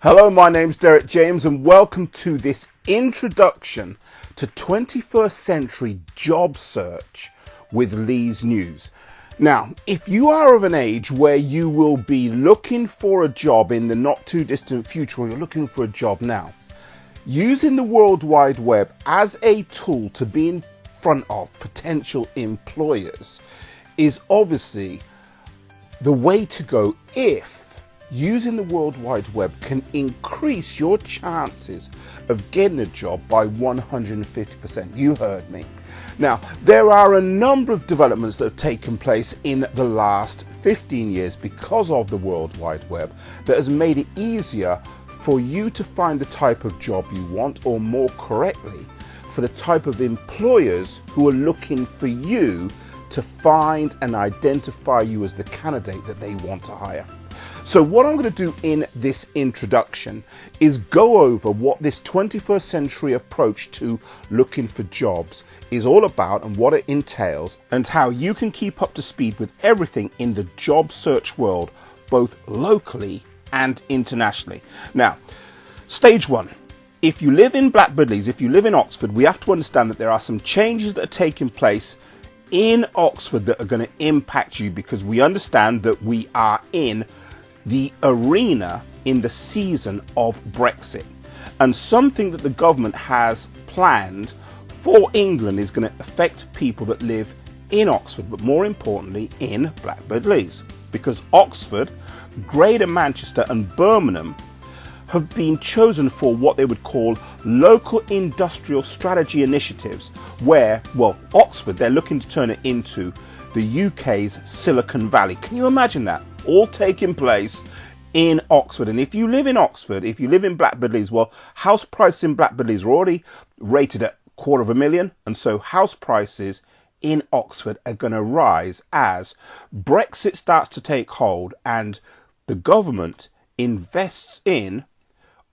Hello, my name's Derek James and welcome to this introduction to 21st century job search with Leys News. Now, if you are of an age where you will be looking for a job in the not too distant future, or you're looking for a job now, using the World Wide Web as a tool to be in front of potential employers is obviously the way to go if using the World Wide Web can increase your chances of getting a job by 150%. You heard me. Now, there are a number of developments that have taken place in the last 15 years because of the World Wide Web that has made it easier for you to find the type of job you want, or more correctly, for the type of employers who are looking for you to find and identify you as the candidate that they want to hire. So what I'm going to do in this introduction is go over what this 21st century approach to looking for jobs is all about and what it entails, and how you can keep up to speed with everything in the job search world, both locally and internationally. Now, stage one. If you live in Leys, if you live in Oxford, we have to understand that there are some changes that are taking place in Oxford that are going to impact you, because we understand that we are in the arena in the season of Brexit, and something that the government has planned for England is going to affect people that live in Oxford, but more importantly in Leys, because Oxford, Greater Manchester and Birmingham have been chosen for what they would call local industrial strategy initiatives, where, well, Oxford, they're looking to turn it into the UK's Silicon Valley. Can you imagine that? All taking place in Oxford. And if you live in Oxford, if you live in Leys, well, house prices in Leys are already rated at £250,000, and so house prices in Oxford are going to rise as Brexit starts to take hold and the government invests in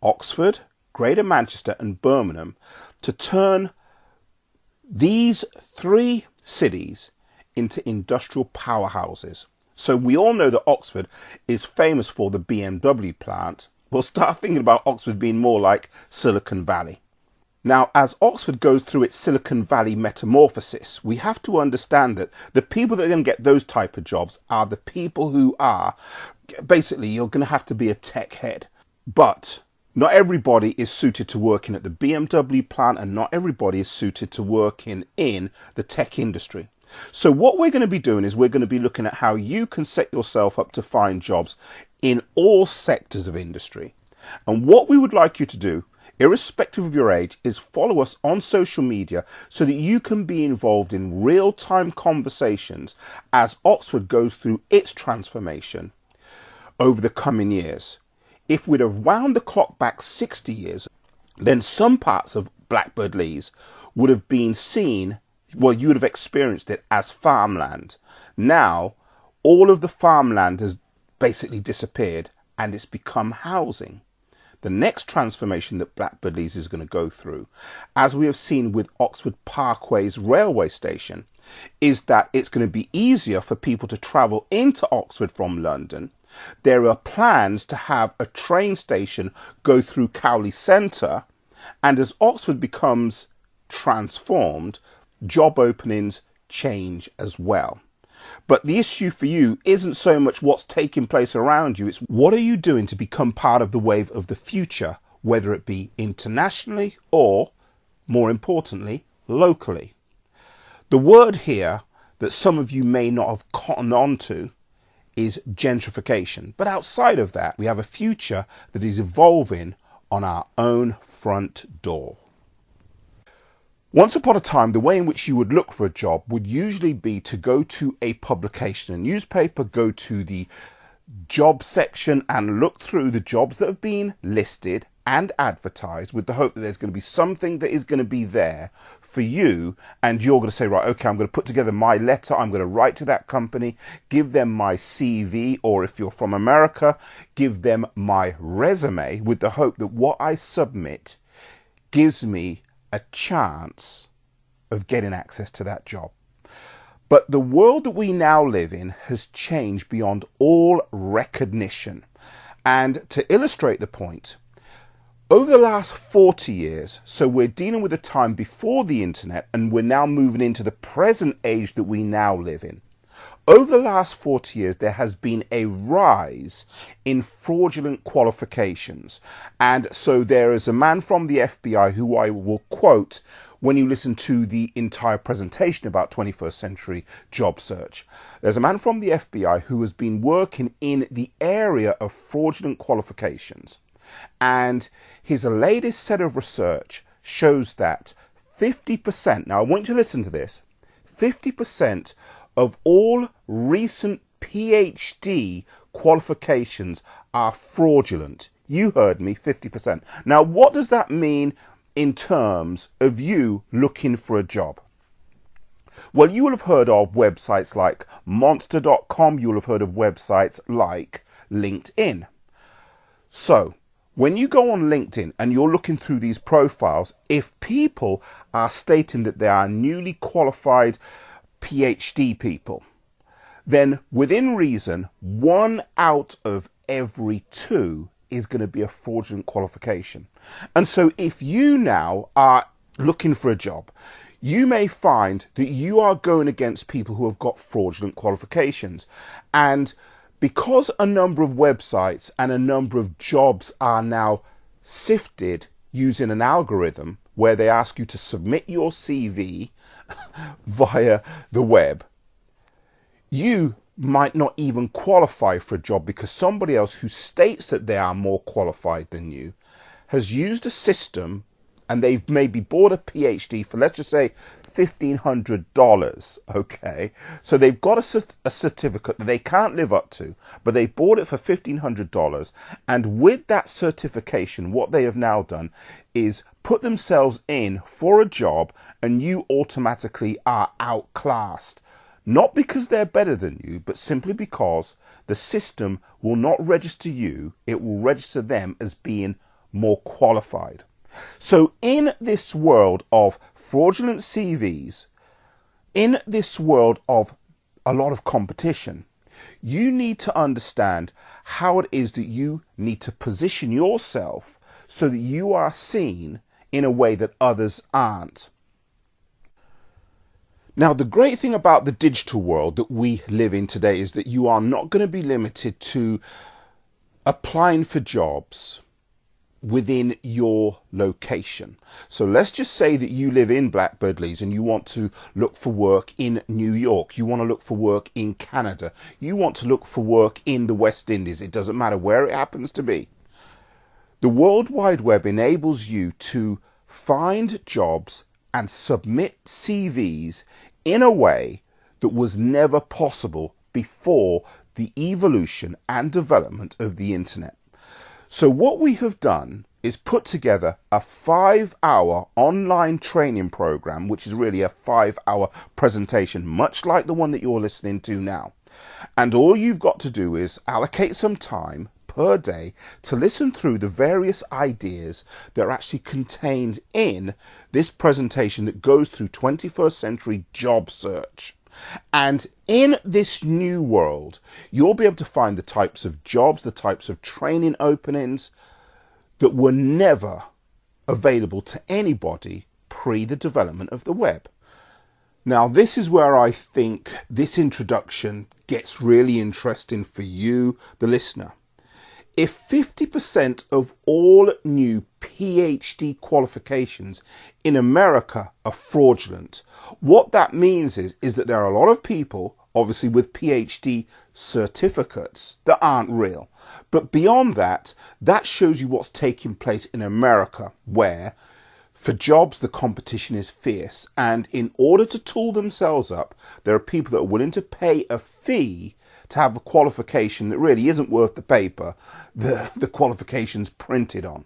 Oxford, Greater Manchester and Birmingham to turn these three cities into industrial powerhouses. So we all know that Oxford is famous for the BMW plant. We'll start thinking about Oxford being more like Silicon Valley. Now, as Oxford goes through its Silicon Valley metamorphosis, we have to understand that the people that are going to get those type of jobs are the people who are, basically, you're going to have to be a tech head. But not everybody is suited to working at the BMW plant, and not everybody is suited to working in the tech industry. So what we're going to be doing is we're going to be looking at how you can set yourself up to find jobs in all sectors of industry. And what we would like you to do, irrespective of your age, is follow us on social media so that you can be involved in real-time conversations as Oxford goes through its transformation over the coming years. If we'd have wound the clock back 60 years, then some parts of Leys would have been seen, well, you would have experienced it as farmland. Now, all of the farmland has basically disappeared and it's become housing. The next transformation that Leys is going to go through, as we have seen with Oxford Parkway's railway station, is that it's going to be easier for people to travel into Oxford from London. There are plans to have a train station go through Cowley Centre, and as Oxford becomes transformed, job openings change as well. But the issue for you isn't so much what's taking place around you, it's what are you doing to become part of the wave of the future, whether it be internationally or, more importantly, locally. The word here that some of you may not have cottoned on to is gentrification. But outside of that, we have a future that is evolving on our own front door. Once upon a time, the way in which you would look for a job would usually be to go to a publication, a newspaper, go to the job section and look through the jobs that have been listed and advertised with the hope that there's going to be something that is going to be there for you, and you're going to say, right, okay, I'm going to put together my letter, I'm going to write to that company, give them my CV, or if you're from America, give them my resume, with the hope that what I submit gives me a chance of getting access to that job. But the world that we now live in has changed beyond all recognition. And to illustrate the point, over the last 40 years, so we're dealing with a time before the internet and we're now moving into the present age that we now live in. Over the last 40 years, there has been a rise in fraudulent qualifications. And so there is a man from the FBI who I will quote when you listen to the entire presentation about 21st century job search. There's a man from the FBI who has been working in the area of fraudulent qualifications. And his latest set of research shows that 50%, now I want you to listen to this, 50% of all recent PhD qualifications are fraudulent. You heard me, 50%. Now, what does that mean in terms of you looking for a job? Well, you will have heard of websites like monster.com, you will have heard of websites like LinkedIn. So, when you go on LinkedIn and you're looking through these profiles, if people are stating that they are newly qualified PhD people, then within reason, 1 out of every 2 is going to be a fraudulent qualification. And so if you now are looking for a job, you may find that you are going against people who have got fraudulent qualifications. And because a number of websites and a number of jobs are now sifted using an algorithm where they ask you to submit your CV via the web, you might not even qualify for a job because somebody else who states that they are more qualified than you has used a system and they've maybe bought a PhD for, let's just say, $1,500, okay? So they've got a certificate that they can't live up to, but they bought it for $1,500, and with that certification, what they have now done is put themselves in for a job, and you automatically are outclassed. Not because they're better than you, but simply because the system will not register you, it will register them as being more qualified. So in this world of fraudulent CVs, in this world of a lot of competition, you need to understand how it is that you need to position yourself so that you are seen in a way that others aren't. Now, the great thing about the digital world that we live in today is that you are not going to be limited to applying for jobs within your location. So let's just say that you live in Blackbird Leys and you want to look for work in New York, you want to look for work in Canada, you want to look for work in the West Indies. It doesn't matter where it happens to be. The World Wide Web enables you to find jobs and submit CVs in a way that was never possible before the evolution and development of the internet. So what we have done is put together a 5-hour online training program, which is really a 5-hour presentation, much like the one that you're listening to now. And all you've got to do is allocate some time per day to listen through the various ideas that are actually contained in this presentation that goes through 21st century job search. And in this new world, you'll be able to find the types of jobs, the types of training openings that were never available to anybody pre the development of the web. Now, this is where I think this introduction gets really interesting for you, the listener. If 50% of all new PhD qualifications in America are fraudulent, what that means is that there are a lot of people, obviously with PhD certificates, that aren't real. But beyond that, that shows you what's taking place in America, where for jobs the competition is fierce. And in order to tool themselves up, there are people that are willing to pay a fee to have a qualification that really isn't worth the paper the qualification's printed on.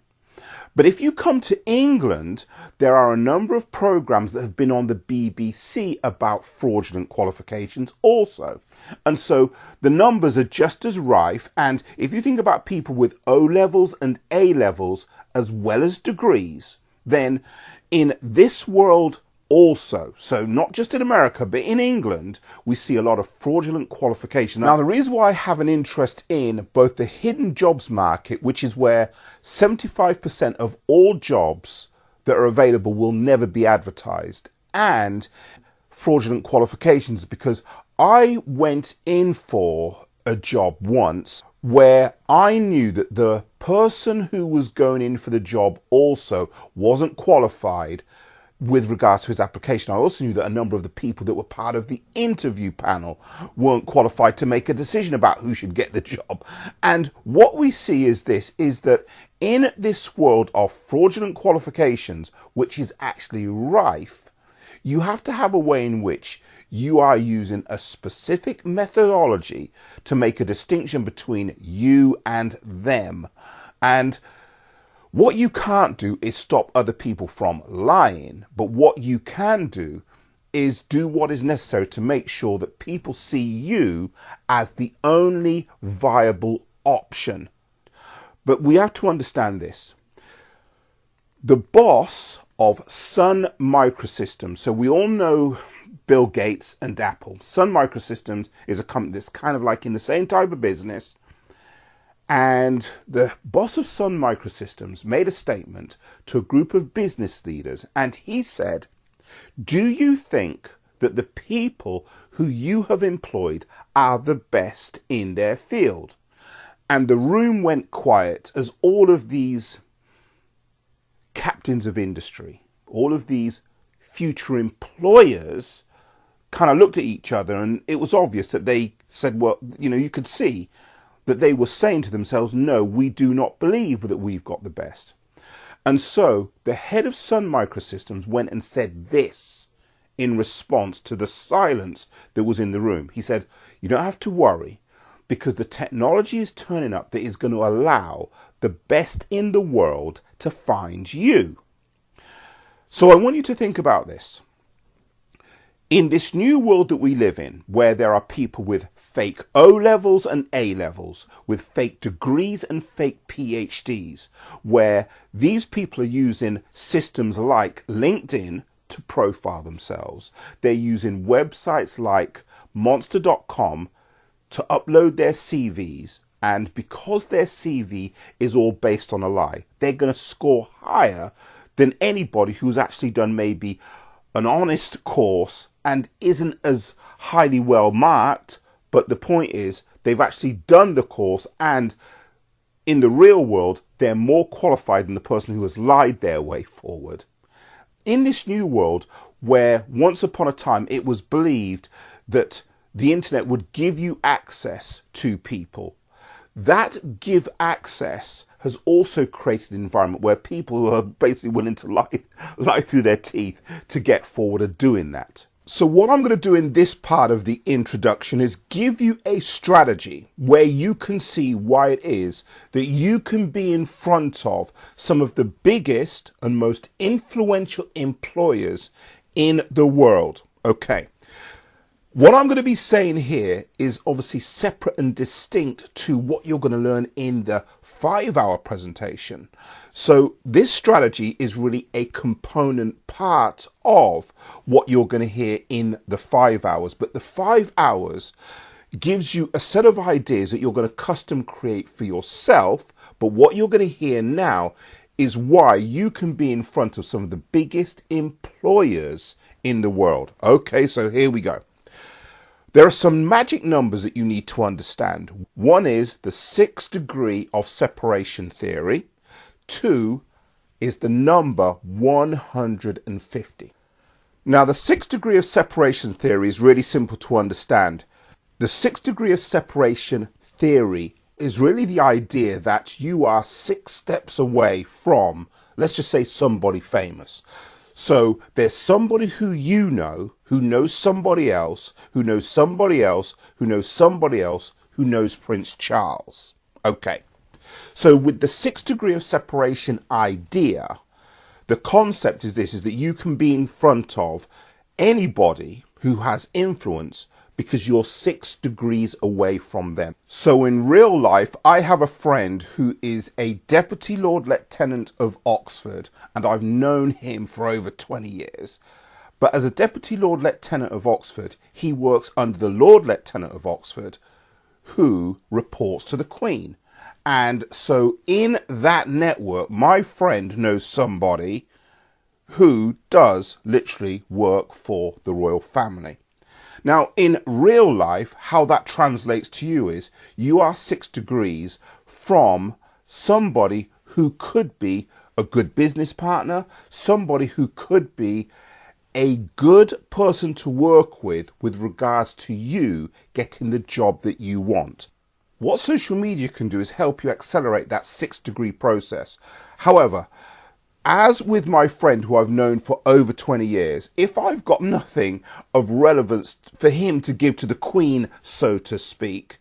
But if you come to England, there are a number of programs that have been on the BBC about fraudulent qualifications also. And so the numbers are just as rife. And if you think about people with O-levels and A-levels as well as degrees, then in this world also. So not just in America, but in England, we see a lot of fraudulent qualification. Now, the reason why I have an interest in both the hidden jobs market, which is where 75% of all jobs that are available will never be advertised, and fraudulent qualifications, because I went in for a job once where I knew that the person who was going in for the job also wasn't qualified with regards to his application. I also knew that a number of the people that were part of the interview panel weren't qualified to make a decision about who should get the job. And what we see is this, is that in this world of fraudulent qualifications, which is actually rife, you have to have a way in which you are using a specific methodology to make a distinction between you and them. And what you can't do is stop other people from lying, but what you can do is do what is necessary to make sure that people see you as the only viable option. But we have to understand this. The boss of Sun Microsystems, so we all know Bill Gates and Apple. Sun Microsystems is a company that's kind of like in the same type of business. And the boss of Sun Microsystems made a statement to a group of business leaders, and he said, "Do you think that the people who you have employed are the best in their field?" And the room went quiet as all of these captains of industry, all of these future employers kind of looked at each other, and it was obvious that they said, well, you could see that they were saying to themselves, no, we do not believe that we've got the best. And so the head of Sun Microsystems went and said this in response to the silence that was in the room. He said, you don't have to worry, because the technology is turning up that is going to allow the best in the world to find you. So I want you to think about this. In this new world that we live in, where there are people with fake O-levels and A-levels, with fake degrees and fake PhDs, where these people are using systems like LinkedIn to profile themselves. They're using websites like monster.com to upload their CVs, and because their CV is all based on a lie, they're going to score higher than anybody who's actually done maybe an honest course and isn't as highly well marked, but the point is they've actually done the course, and in the real world they're more qualified than the person who has lied their way forward. In this new world where once upon a time it was believed that the internet would give you access to people, that give access has also created an environment where people who are basically willing to lie through their teeth to get forward are doing that. So what I'm going to do in this part of the introduction is give you a strategy where you can see why it is that you can be in front of some of the biggest and most influential employers in the world. Okay. What I'm going to be saying here is obviously separate and distinct to what you're going to learn in the 5-hour presentation. So this strategy is really a component part of what you're going to hear in the 5 hours. But the 5 hours gives you a set of ideas that you're going to custom create for yourself. But what you're going to hear now is why you can be in front of some of the biggest employers in the world. Okay, so here we go. There are some magic numbers that you need to understand. One is the 6 degree of separation theory. 2 is the number 150. Now, the 6 degree of separation theory is really simple to understand. The 6 degree of separation theory is really the idea that you are 6 steps away from, let's just say, somebody famous. So there's somebody who you know, who knows somebody else, who knows somebody else, who knows somebody else, who knows Prince Charles. Okay. So with the 6 degree of separation idea, the concept is this, is that you can be in front of anybody who has influence because you're 6 degrees away from them. So in real life, I have a friend who is a Deputy Lord Lieutenant of Oxford, and I've known him for over 20 years. But as a Deputy Lord Lieutenant of Oxford, he works under the Lord Lieutenant of Oxford, who reports to the Queen. And so in that network, my friend knows somebody who does literally work for the royal family. Now, in real life, how that translates to you is you are 6 degrees from somebody who could be a good business partner, somebody who could be a good person to work with regards to you getting the job that you want. What social media can do is help you accelerate that 6 degree process. However, as with my friend who I've known for over 20 years, if I've got nothing of relevance for him to give to the Queen, so to speak,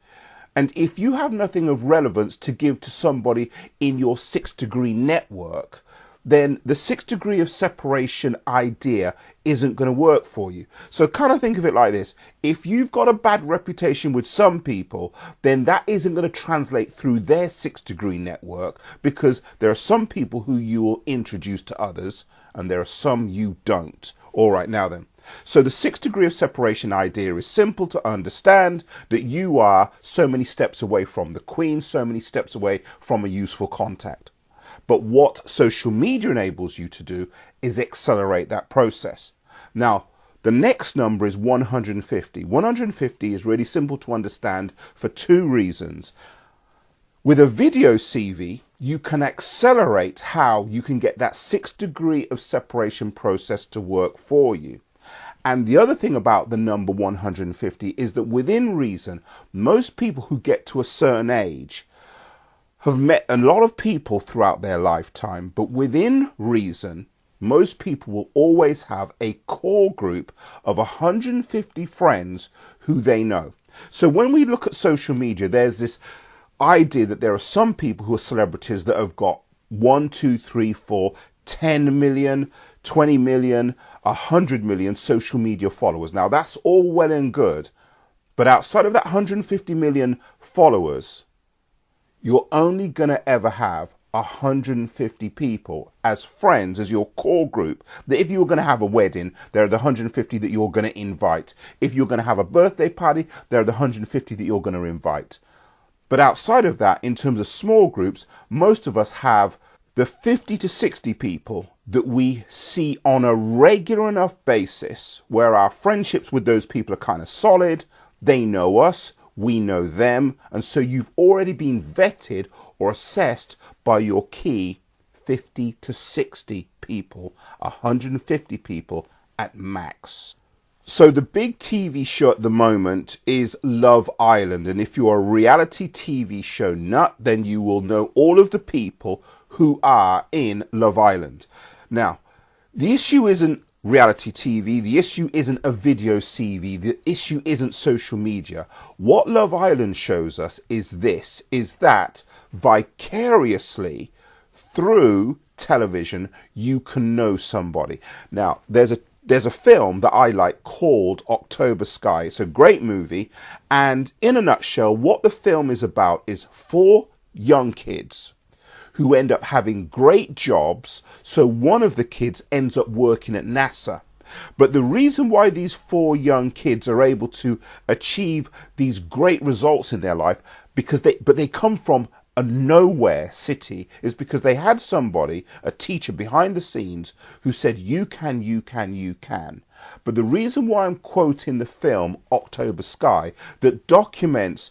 and if you have nothing of relevance to give to somebody in your 6 degree network, then the 6 degree of separation idea isn't going to work for you. So kind of think of it like this. If you've got a bad reputation with some people, then that isn't going to translate through their 6 degree network, because there are some people who you will introduce to others and there are some you don't. All right, now then. So the 6 degree of separation idea is simple to understand, that you are so many steps away from the Queen, so many steps away from a useful contact. But what social media enables you to do is accelerate that process. Now, the next number is 150. 150 is really simple to understand for 2 reasons. With a video CV, you can accelerate how you can get that 6 degree of separation process to work for you. And the other thing about the number 150 is that within reason, most people who get to a certain age have met a lot of people throughout their lifetime, but within reason, most people will always have a core group of 150 friends who they know. So when we look at social media, there's this idea that there are some people who are celebrities that have got 1, 2, 3, 4, 10 million, 20 million, 100 million social media followers. Now that's all well and good, but outside of that 150 million followers, you're only going to ever have 150 people as friends, as your core group, that if you're going to have a wedding, there are the 150 that you're going to invite. If you're going to have a birthday party, there are the 150 that you're going to invite. But outside of that, in terms of small groups, most of us have the 50 to 60 people that we see on a regular enough basis where our friendships with those people are kind of solid. They know us, we know them, and so you've already been vetted or assessed by your key 50 to 60 people, 150 people at max. So the big TV show at the moment is Love Island, and if you're a reality TV show nut, then you will know all of the people who are in Love Island. Now, the issue isn't reality TV, the issue isn't a video CV, the issue isn't social media. What Love Island shows us is this, is that vicariously through television you can know somebody. Now, there's a film that I like called October Sky. It's a great movie, and in a nutshell, what the film is about is 4 young kids who end up having great jobs. So one of the kids ends up working at NASA. But the reason why these 4 young kids are able to achieve these great results in their life, because they come from a nowhere city, is because they had somebody, a teacher behind the scenes, who said, you can, you can, you can. But the reason why I'm quoting the film October Sky, that documents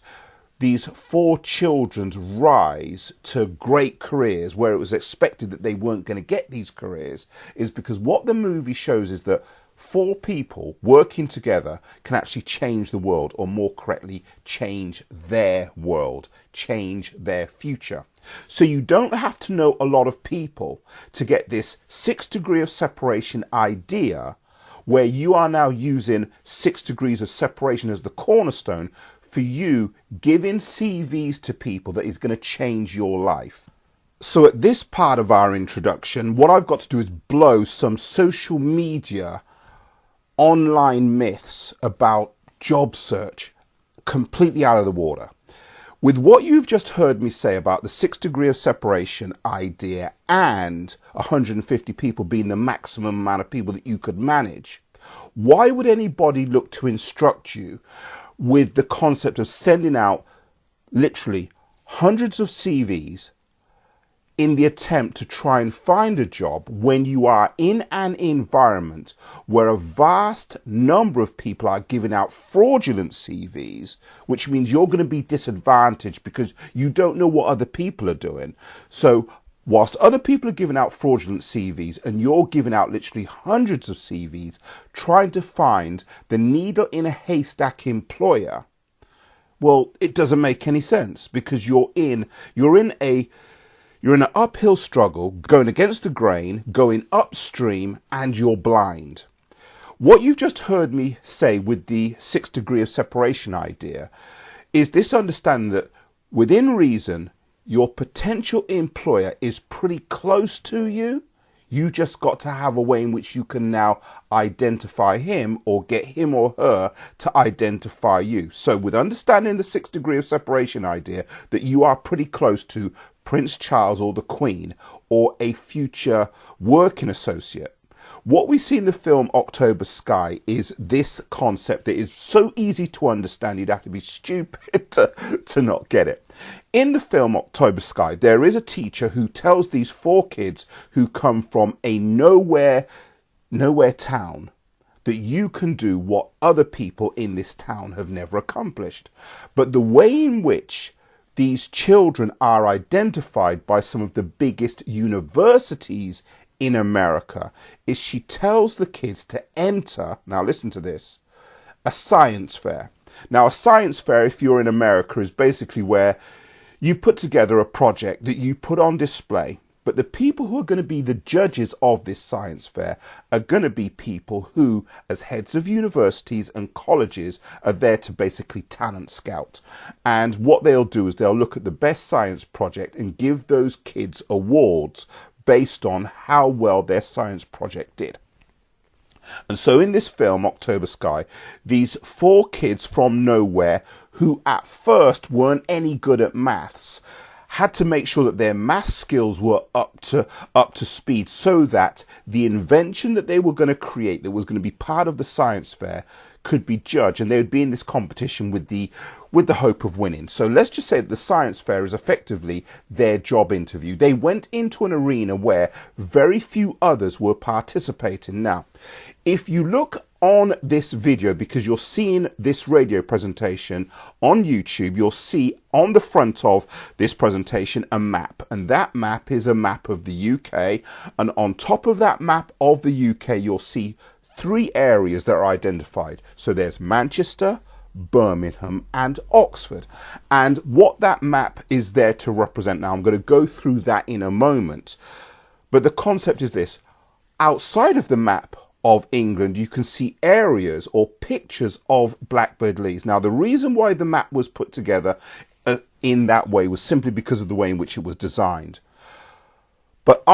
these 4 children's rise to great careers where it was expected that they weren't going to get these careers, is because what the movie shows is that 4 people working together can actually change the world, or more correctly, change their world, change their future. So you don't have to know a lot of people to get this 6 degree of separation idea, where you are now using 6 degrees of separation as the cornerstone for you giving CVs to people that is going to change your life. So at this part of our introduction, what I've got to do is blow some social media online myths about job search completely out of the water. With what you've just heard me say about the 6 degree of separation idea and 150 people being the maximum amount of people that you could manage, Why would anybody look to instruct you with the concept of sending out literally hundreds of CVs in the attempt to try and find a job when you are in an environment where a vast number of people are giving out fraudulent CVs, which means you're going to be disadvantaged because you don't know what other people are doing. So whilst other people are giving out fraudulent CVs and you're giving out literally hundreds of CVs trying to find the needle in a haystack employer, well, it doesn't make any sense because you're in an uphill struggle, going against the grain, going upstream, and you're blind. What you've just heard me say with the 6 degree of separation idea is this understanding that within reason, your potential employer is pretty close to you. You just got to have a way in which you can now identify him or get him or her to identify you. So with understanding the 6 degree of separation idea that you are pretty close to Prince Charles or the Queen or a future working associate, what we see in the film October Sky is this concept that is so easy to understand you'd have to be stupid to not get it. In the film October Sky, there is a teacher who tells these 4 kids who come from a nowhere town that you can do what other people in this town have never accomplished. But the way in which these children are identified by some of the biggest universities in America is she tells the kids to enter, now listen to this, a science fair. Now, a science fair, if you're in America, is basically where you put together a project that you put on display. But the people who are going to be the judges of this science fair are going to be people who, as heads of universities and colleges, are there to basically talent scout. And what they'll do is they'll look at the best science project and give those kids awards based on how well their science project did. And so in this film, October Sky, these 4 kids from nowhere who at first weren't any good at maths had to make sure that their math skills were up to speed so that the invention that they were going to create that was going to be part of the science fair could be judged, and they would be in this competition with the hope of winning. So let's just say that the science fair is effectively their job interview. They went into an arena where very few others were participating. Now, if you look on this video, because you're seeing this radio presentation on YouTube, you'll see on the front of this presentation a map, and that map is a map of the UK, and on top of that map of the UK you'll see 3 areas that are identified. So there's Manchester, Birmingham and Oxford, and what that map is there to represent. Now I'm going to go through that in a moment, but the concept is this: outside of the map of England you can see areas or pictures of Blackbird Leys. Now the reason why the map was put together in that way was simply because of the way in which it was designed. But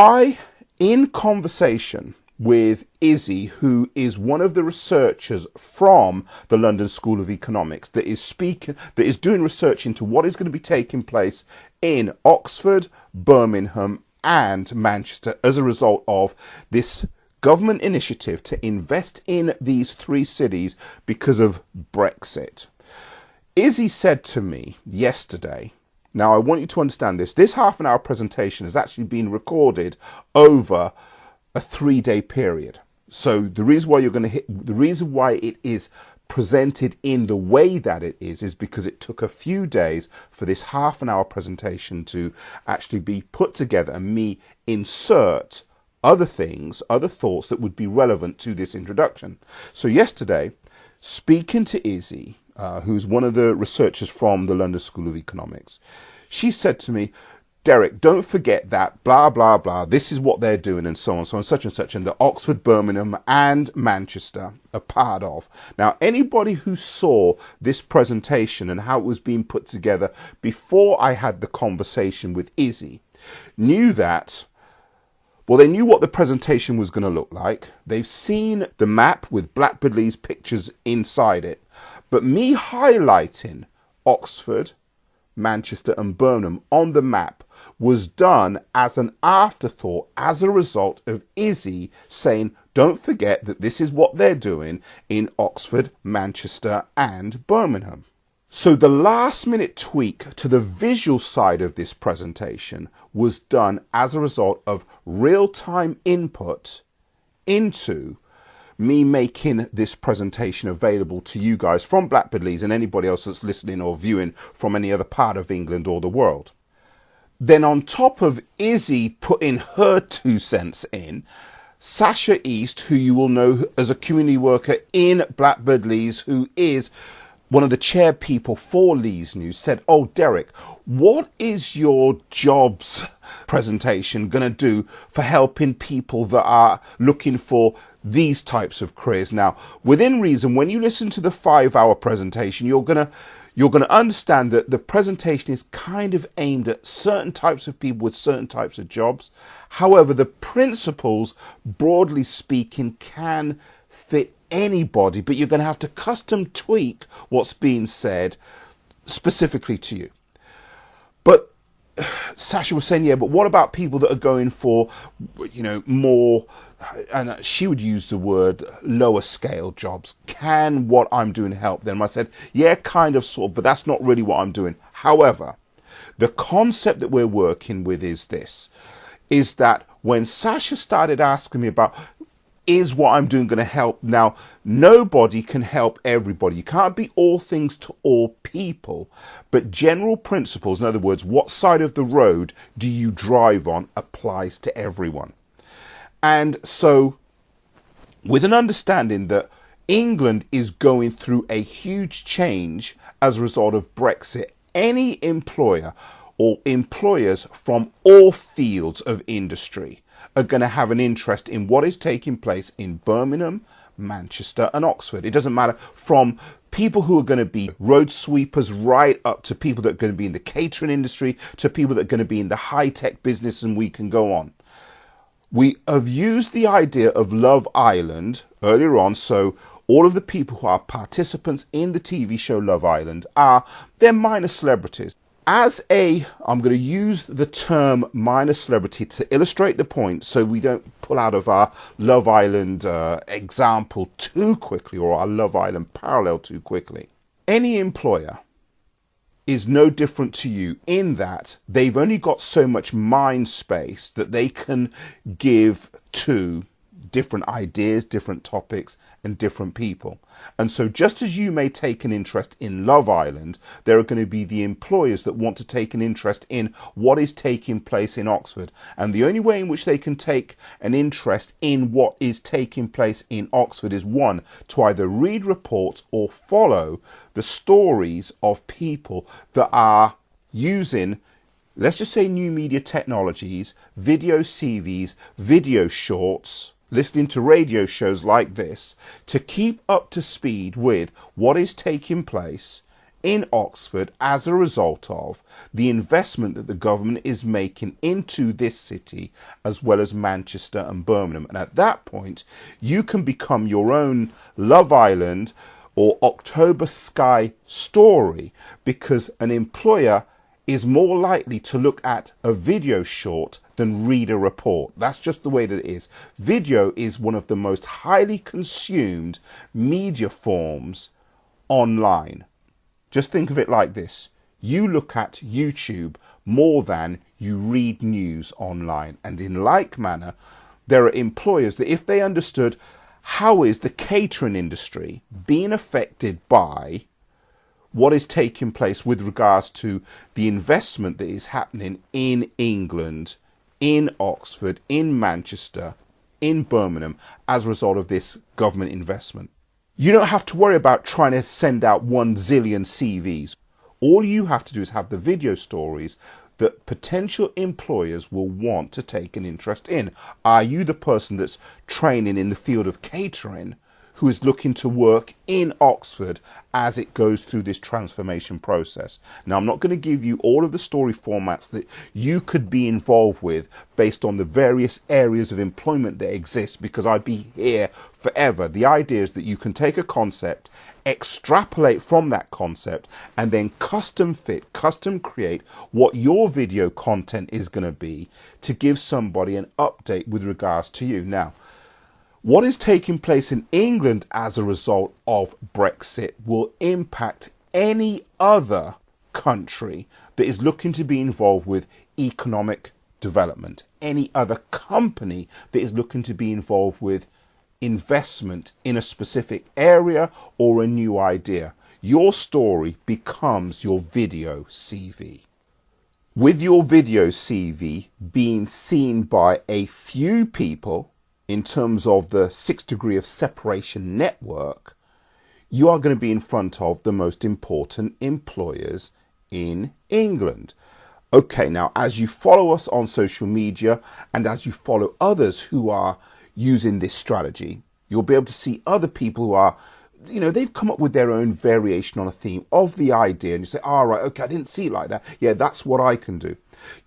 in conversation with Izzy, who is one of the researchers from the London School of Economics that is doing research into what is going to be taking place in Oxford, Birmingham and Manchester as a result of this government initiative to invest in these 3 cities because of Brexit. Izzy said to me yesterday, now I want you to understand this half-an-hour presentation has actually been recorded over a 3-day period. So the reason why it is presented in the way that it is because it took a few days for this half-an-hour presentation to actually be put together and me insert other things, other thoughts that would be relevant to this introduction. So yesterday, speaking to Izzy, who's one of the researchers from the London School of Economics, she said to me, Derek, don't forget that blah, blah, blah, this is what they're doing and so on, such and such, and the Oxford, Birmingham and Manchester are part of. Now, anybody who saw this presentation and how it was being put together before I had the conversation with Izzy knew that, well, they knew what the presentation was going to look like. They've seen the map with Blackbird Leys pictures inside it. But me highlighting Oxford, Manchester and Birmingham on the map was done as an afterthought as a result of Izzy saying, don't forget that this is what they're doing in Oxford, Manchester and Birmingham. So the last minute tweak to the visual side of this presentation was done as a result of real-time input into me making this presentation available to you guys from Blackbird Leys and anybody else that's listening or viewing from any other part of England or the world. Then on top of Izzy putting her 2 cents in, Sasha East, who you will know as a community worker in Blackbird Leys, who is one of the chair people for Leys News, said, oh, Derek, what is your jobs presentation going to do for helping people that are looking for these types of careers? Now, within reason, when you listen to the 5-hour presentation, you're going to understand that the presentation is kind of aimed at certain types of people with certain types of jobs. However, the principles, broadly speaking, can fit anybody, but you're going to have to custom tweak what's being said specifically to you. But Sasha was saying, yeah, but what about people that are going for, more, and she would use the word lower scale jobs? Can what I'm doing help them? I said, yeah, kind of, sort of, but that's not really what I'm doing. However, the concept that we're working with is this, is that when Sasha started asking me about, is what I'm doing going to help? Now, nobody can help everybody. You can't be all things to all people, but general principles, in other words, what side of the road do you drive on, applies to everyone. And so with an understanding that England is going through a huge change as a result of Brexit, any employer or employers from all fields of industry are going to have an interest in what is taking place in Birmingham, Manchester and Oxford. It doesn't matter, from people who are going to be road sweepers right up to people that are going to be in the catering industry to people that are going to be in the high-tech business, and we can go on. We have used the idea of Love Island earlier on, so all of the people who are participants in the TV show Love Island they're minor celebrities. I'm going to use the term minor celebrity to illustrate the point so we don't pull out of our Love Island example too quickly, or our Love Island parallel too quickly. Any employer is no different to you in that they've only got so much mind space that they can give to different ideas, different topics and different people. And so just as you may take an interest in Love Island, there are going to be the employers that want to take an interest in what is taking place in Oxford. And the only way in which they can take an interest in what is taking place in Oxford is, one, to either read reports or follow the stories of people that are using, let's just say, new media technologies, video CVs, video shorts, listening to radio shows like this to keep up to speed with what is taking place in Oxford as a result of the investment that the government is making into this city, as well as Manchester and Birmingham. And at that point, you can become your own Love Island or October Sky story, because an employer is more likely to look at a video short than read a report. That's just the way that it is. Video is one of the most highly consumed media forms online. Just think of it like this. You look at YouTube more than you read news online. And in like manner, there are employers that, if they understood how is the catering industry being affected by what is taking place with regards to the investment that is happening in England, in Oxford, in Manchester, in Birmingham, as a result of this government investment. You don't have to worry about trying to send out 1 zillion CVs. All you have to do is have the video stories that potential employers will want to take an interest in. Are you the person that's training in the field of catering who is looking to work in Oxford as it goes through this transformation process. Now, I'm not going to give you all of the story formats that you could be involved with based on the various areas of employment that exist, because I'd be here forever. The idea is that you can take a concept, extrapolate from that concept, and then custom fit, custom create what your video content is going to be to give somebody an update with regards to you. Now, what is taking place in England as a result of Brexit will impact any other country that is looking to be involved with economic development, any other company that is looking to be involved with investment in a specific area or a new idea. Your story becomes your video CV. With your video CV being seen by a few people in terms of the 6 degree of separation network, you are going to be in front of the most important employers in England. Okay, now as you follow us on social media and as you follow others who are using this strategy, you'll be able to see other people who are, they've come up with their own variation on a theme of the idea, and you say, all right, okay, I didn't see it like that. Yeah, that's what I can do.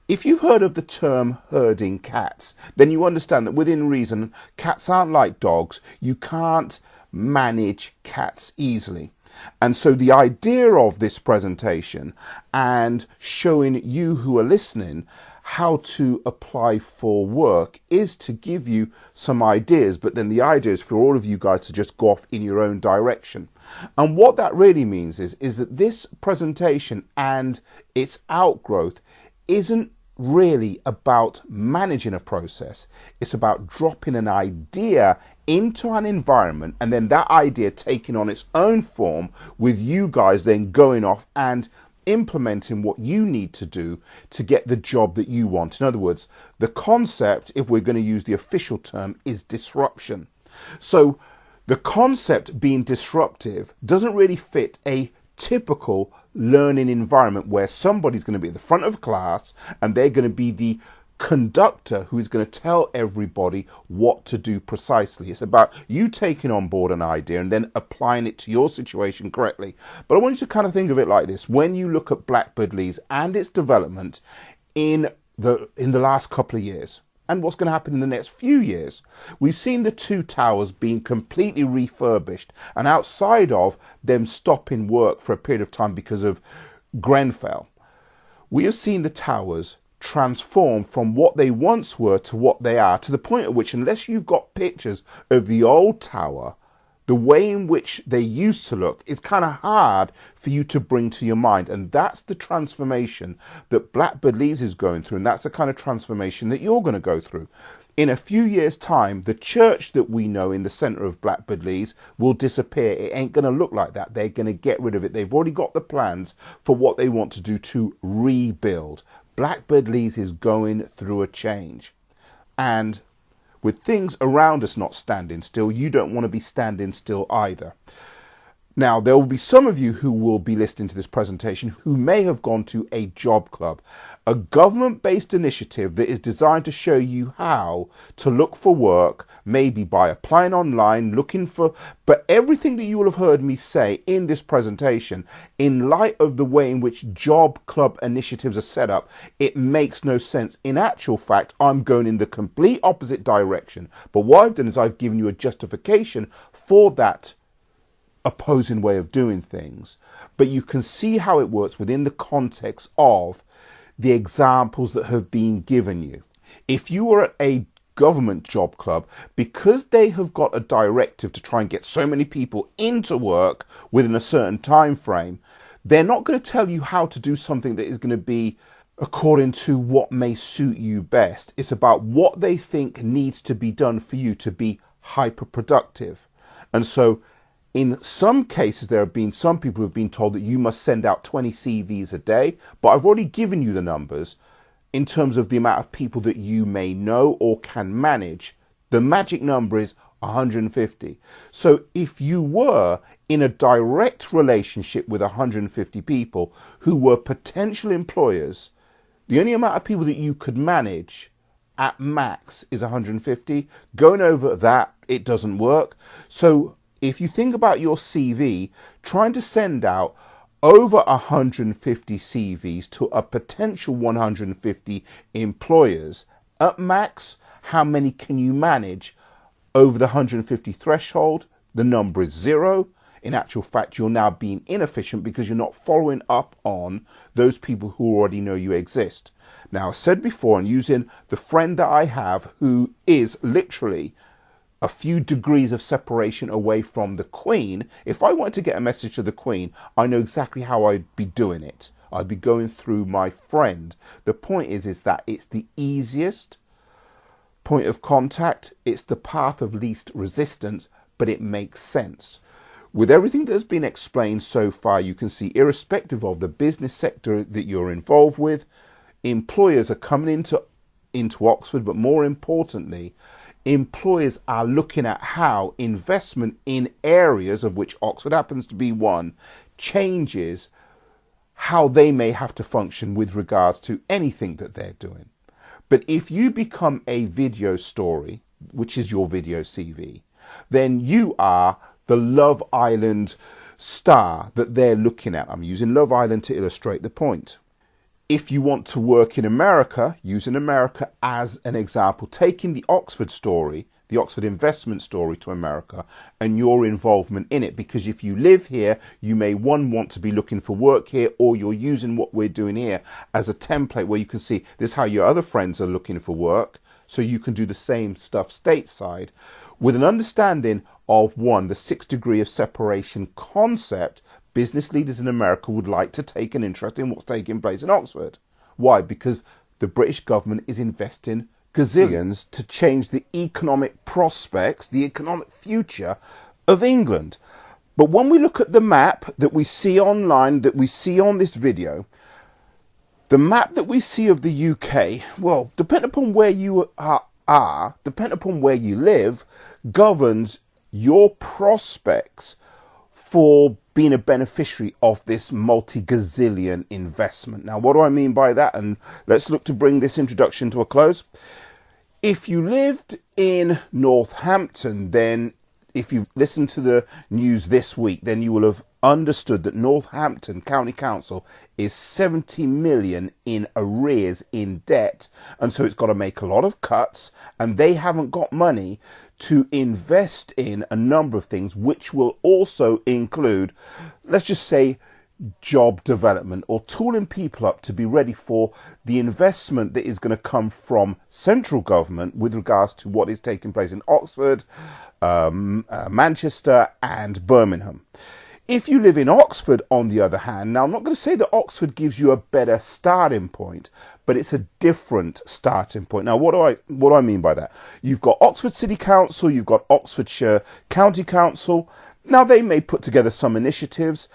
If you've heard of the term herding cats, then you understand that within reason, cats aren't like dogs. You can't manage cats easily. And so the idea of this presentation and showing you who are listening how to apply for work is to give you some ideas, but then the idea is for all of you guys to just go off in your own direction. And what that really means is that this presentation and its outgrowth isn't really about managing a process. It's about dropping an idea into an environment and then that idea taking on its own form, with you guys then going off and implementing what you need to do to get the job that you want. In other words, the concept, if we're going to use the official term, is disruption. So the concept being disruptive doesn't really fit a typical learning environment where somebody's going to be at the front of class and they're going to be the conductor who is going to tell everybody what to do precisely. It's about you taking on board an idea and then applying it to your situation correctly. But I want you to kind of think of it like this. When you look at Blackbird Leys and its development in the last couple of years, and what's going to happen in the next few years, we've seen the 2 towers being completely refurbished, and outside of them stopping work for a period of time because of Grenfell, we have seen the towers transform from what they once were to what they are, to the point at which, unless you've got pictures of the old tower, the way in which they used to look is kind of hard for you to bring to your mind. And that's the transformation that Blackbird Leys is going through, and that's the kind of transformation that you're going to go through. In a few years' time, the church that we know in the centre of Blackbird Leys will disappear. It ain't going to look like that. They're going to get rid of it. They've already got the plans for what they want to do to rebuild. Blackbird Leys is going through a change. And with things around us not standing still, you don't want to be standing still either. Now, there will be some of you who will be listening to this presentation who may have gone to a job club, a government-based initiative that is designed to show you how to look for work, maybe by applying online, but everything that you will have heard me say in this presentation, in light of the way in which job club initiatives are set up, it makes no sense. In actual fact, I'm going in the complete opposite direction. But what I've done is I've given you a justification for that opposing way of doing things. But you can see how it works within the context of the examples that have been given you. If you were at a government job club, because they have got a directive to try and get so many people into work within a certain time frame, they're not going to tell you how to do something that is going to be according to what may suit you best. It's about what they think needs to be done for you to be hyper productive. And so in some cases, there have been some people who have been told that you must send out 20 CVs a day, but I've already given you the numbers in terms of the amount of people that you may know or can manage. The magic number is 150. So if you were in a direct relationship with 150 people who were potential employers, the only amount of people that you could manage at max is 150. Going over that, it doesn't work. So if you think about your CV, trying to send out over 150 CVs to a potential 150 employers, at max, how many can you manage over the 150 threshold? The number is 0. In actual fact, you're now being inefficient because you're not following up on those people who already know you exist. Now, I said before, and using the friend that I have who is literally a few degrees of separation away from the Queen, if I wanted to get a message to the Queen, I know exactly how I'd be doing it. I'd be going through my friend. The point is that it's the easiest point of contact. It's the path of least resistance, but it makes sense. With everything that has been explained so far, you can see, irrespective of the business sector that you're involved with, employers are coming into Oxford, but more importantly, employers are looking at how investment in areas, of which Oxford happens to be one, changes how they may have to function with regards to anything that they're doing. But if you become a video story, which is your video CV, then you are the Love Island star that they're looking at. I'm using Love Island to illustrate the point. If you want to work in America, using America as an example, taking the Oxford story, the Oxford investment story to America and your involvement in it, because if you live here, you may want to be looking for work here, or you're using what we're doing here as a template where you can see this is how your other friends are looking for work, so you can do the same stuff stateside with an understanding of, one, the 6 degree of separation concept. Business leaders in America would like to take an interest in what's taking place in Oxford. Why? Because the British government is investing gazillions to change the economic prospects, the economic future of England. But when we look at the map that we see online, that we see on this video, the map that we see of the UK, well, depending upon where you are, depending upon where you live, governs your prospects for being a beneficiary of this multi-gazillion investment. Now, what do I mean by that? And let's look to bring this introduction to a close. If you lived in Northampton, then if you've listened to the news this week, then you will have understood that Northampton County Council is 70 million in arrears in debt. And so it's got to make a lot of cuts, and they haven't got money to invest in a number of things, which will also include, let's just say, job development, or tooling people up to be ready for the investment that is going to come from central government with regards to what is taking place in Oxford, Manchester and Birmingham. If you live in Oxford, on the other hand, now I'm not going to say that Oxford gives you a better starting point, but it's a different starting point. Now, what do I mean by that? You've got Oxford City Council, you've got Oxfordshire County Council. Now, they may put together some initiatives,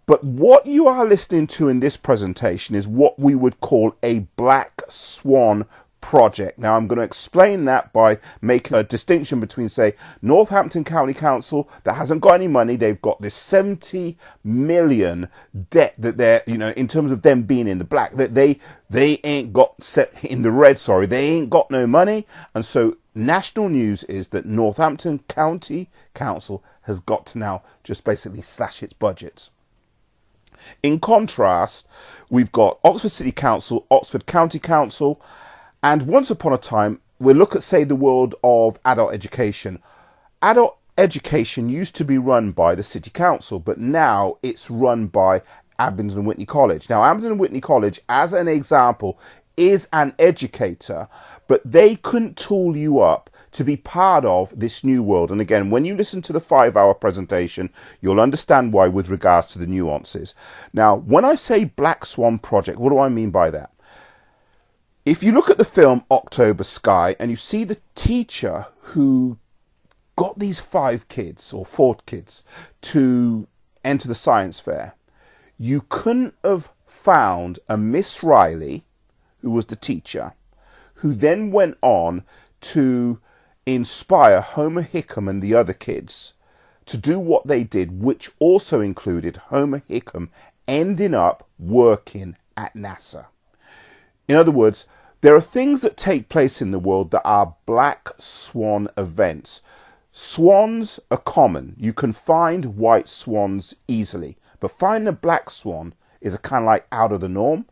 but what you are listening to in this presentation is what we would call a black swan project. Now, I'm going to explain that by making a distinction between, say, Northampton County Council that hasn't got any money. They've got this 70 million debt that they're, in terms of them being in the black, that they ain't got set in the red, sorry, they ain't got no money. And so national news is that Northampton County Council has got to now just basically slash its budgets. In contrast, we've got Oxford City Council, Oxford County Council, and once upon a time, we'll look at, say, the world of adult education. Adult education used to be run by the City Council, but now it's run by Abingdon and Whitney College. Now, Abingdon and Whitney College, as an example, is an educator, but they couldn't tool you up to be part of this new world. And again, when you listen to the 5-hour presentation, you'll understand why with regards to the nuances. Now, when I say Black Swan Project, what do I mean by that? If you look at the film October Sky and you see the teacher who got these 5 kids or 4 kids to enter the science fair, you couldn't have found a Miss Riley, who was the teacher, who then went on to inspire Homer Hickam and the other kids to do what they did, which also included Homer Hickam ending up working at NASA. In other words, there are things that take place in the world that are black swan events. Swans are common. You can find white swans easily, but finding a black swan is a kind of like out of the norm.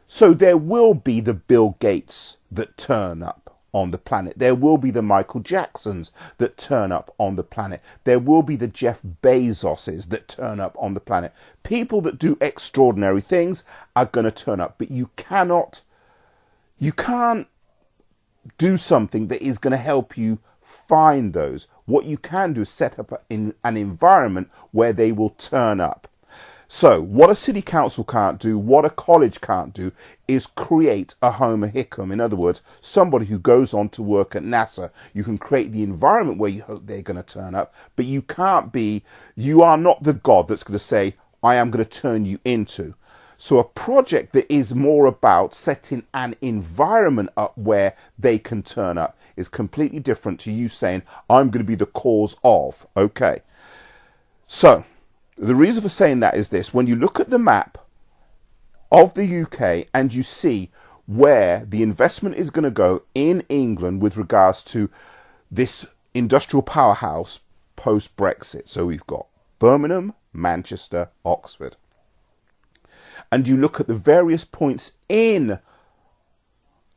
So there will be the Bill Gates that turn up on the planet. There will be the Michael Jacksons that turn up on the planet. There will be the Jeff Bezoses that turn up on the planet. People that do extraordinary things are going to turn up, but you can't do something that is going to help you find those. What you can do is set up an environment where they will turn up. So what a city council can't do, what a college can't do, is create a Homer Hickam. In other words, somebody who goes on to work at NASA. You can create the environment where you hope they're going to turn up, but you are not the God that's going to say, I am going to turn you into. So a project that is more about setting an environment up where they can turn up is completely different to you saying, I'm going to be the cause of. Okay. So the reason for saying that is this. When you look at the map of the UK and you see where the investment is going to go in England with regards to this industrial powerhouse post Brexit. So we've got Birmingham, Manchester, Oxford. And you look at the various points in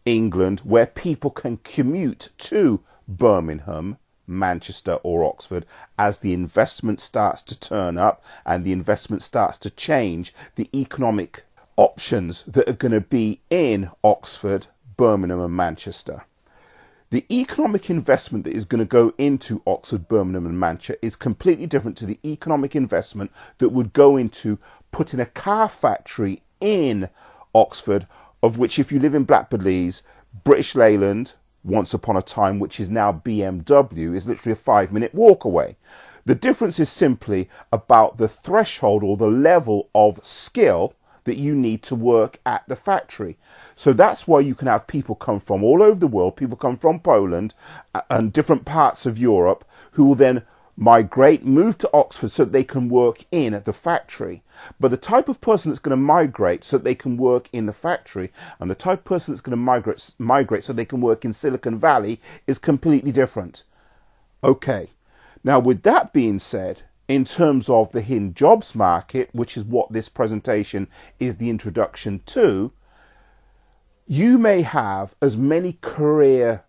England where people can commute to Birmingham, Manchester or Oxford as the investment starts to turn up and the investment starts to change the economic options that are going to be in Oxford, Birmingham and Manchester. The economic investment that is going to go into Oxford, Birmingham and Manchester is completely different to the economic investment that would go into putting a car factory in Oxford, of which, if you live in Blackburn Leys, British Leyland, once upon a time, which is now BMW, is literally a 5-minute walk away. The difference is simply about the threshold or the level of skill that you need to work at the factory. So that's why you can have people come from all over the world, people come from Poland and different parts of Europe, who will then migrate, move to Oxford so that they can work in the factory. But the type of person that's going to migrate so that they can work in the factory and the type of person that's going to migrate so they can work in Silicon Valley is completely different. Okay. Now, with that being said, in terms of the hidden jobs market, which is what this presentation is the introduction to, you may have as many career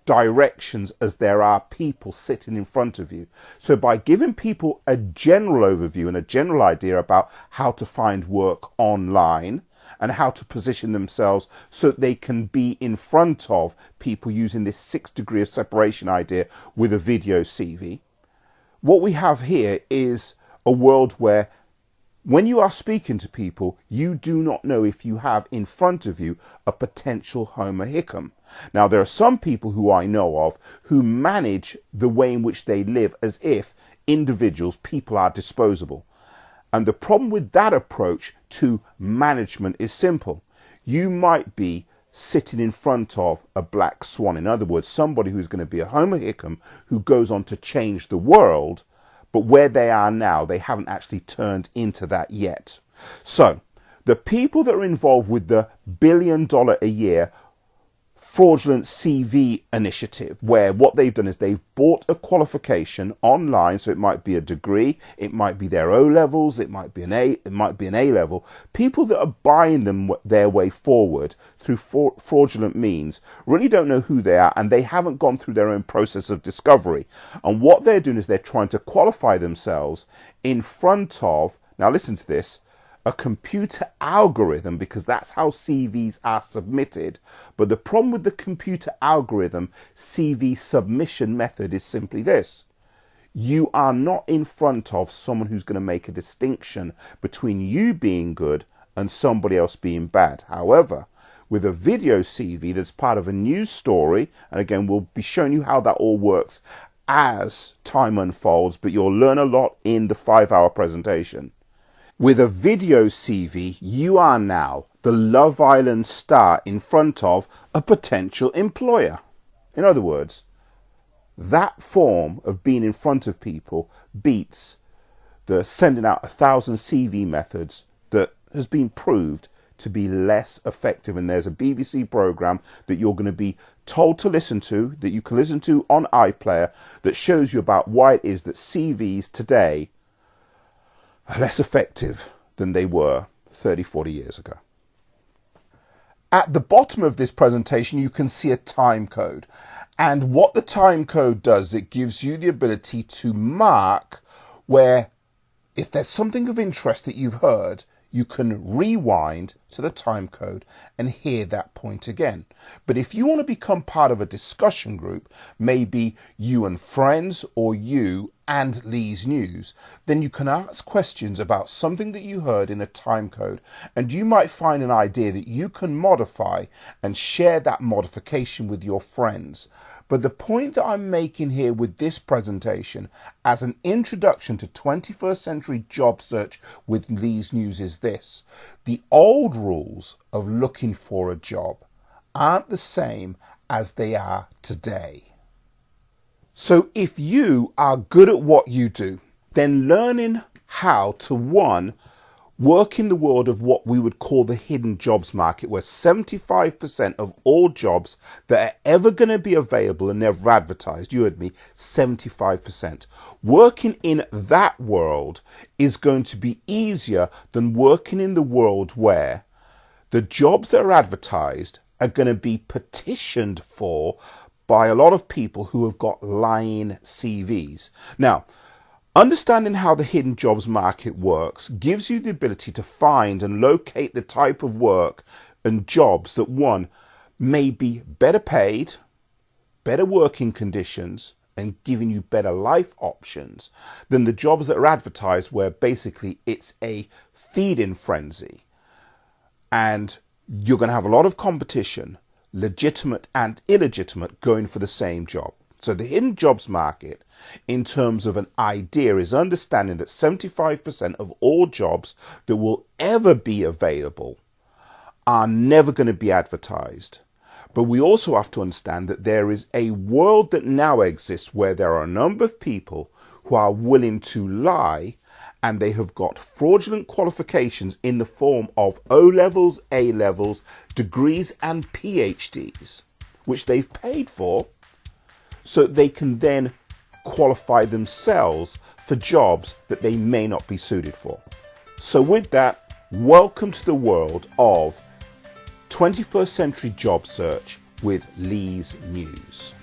directions as there are people sitting in front of you. So by giving people a general overview and a general idea about how to find work online and how to position themselves so that they can be in front of people using this 6 degree of separation idea with a video CV, what we have here is a world where when you are speaking to people, you do not know if you have in front of you a potential Homer Hickam. Now, there are some people who I know of who manage the way in which they live as if individuals, people are disposable. And the problem with that approach to management is simple. You might be sitting in front of a black swan. In other words, somebody who's going to be a Homer Hickam who goes on to change the world, but where they are now, they haven't actually turned into that yet. So the people that are involved with the $1 billion a year fraudulent CV initiative, where what they've done is they've bought a qualification online. So it might be a degree, it might be their O levels, it might be an A level. People that are buying them their way forward through fraudulent means really don't know who they are, and they haven't gone through their own process of discovery. And what they're doing is they're trying to qualify themselves in front of, now listen to this, a computer algorithm, because that's how CVs are submitted. But the problem with the computer algorithm CV submission method is simply this. You are not in front of someone who's going to make a distinction between you being good and somebody else being bad. However, with a video CV that's part of a news story, and again, we'll be showing you how that all works as time unfolds, but you'll learn a lot in the 5-hour presentation. With a video CV, you are now the Love Island star in front of a potential employer. In other words, that form of being in front of people beats the sending out 1,000 CV methods that has been proved to be less effective. And there's a BBC programme that you're going to be told to listen to, that you can listen to on iPlayer, that shows you about why it is that CVs today are less effective than they were 30, 40 years ago. At the bottom of this presentation, you can see a time code. And what the time code does, it gives you the ability to mark where, if there's something of interest that you've heard, you can rewind to the time code and hear that point again. But if you want to become part of a discussion group, maybe you and friends or you and Leys News, then you can ask questions about something that you heard in a time code, and you might find an idea that you can modify and share that modification with your friends. But the point that I'm making here with this presentation as an introduction to 21st century job search with Leys News is this: the old rules of looking for a job aren't the same as they are today. So if you are good at what you do, then learning how to, one, work in the world of what we would call the hidden jobs market, where 75% of all jobs that are ever going to be available are never advertised. You heard me, 75%. Working in that world is going to be easier than working in the world where the jobs that are advertised are going to be petitioned for by a lot of people who have got lying CVs. Now, understanding how the hidden jobs market works gives you the ability to find and locate the type of work and jobs that, one, may be better paid, better working conditions, and giving you better life options than the jobs that are advertised, where basically it's a feed-in frenzy. And you're going to have a lot of competition, legitimate and illegitimate, going for the same job. So the hidden jobs market, in terms of an idea, is understanding that 75% of all jobs that will ever be available are never going to be advertised. But we also have to understand that there is a world that now exists where there are a number of people who are willing to lie, and they have got fraudulent qualifications in the form of O-levels, A-levels, degrees and PhDs, which they've paid for, so they can then qualify themselves for jobs that they may not be suited for. So with that, welcome to the world of 21st century job search with Leys News.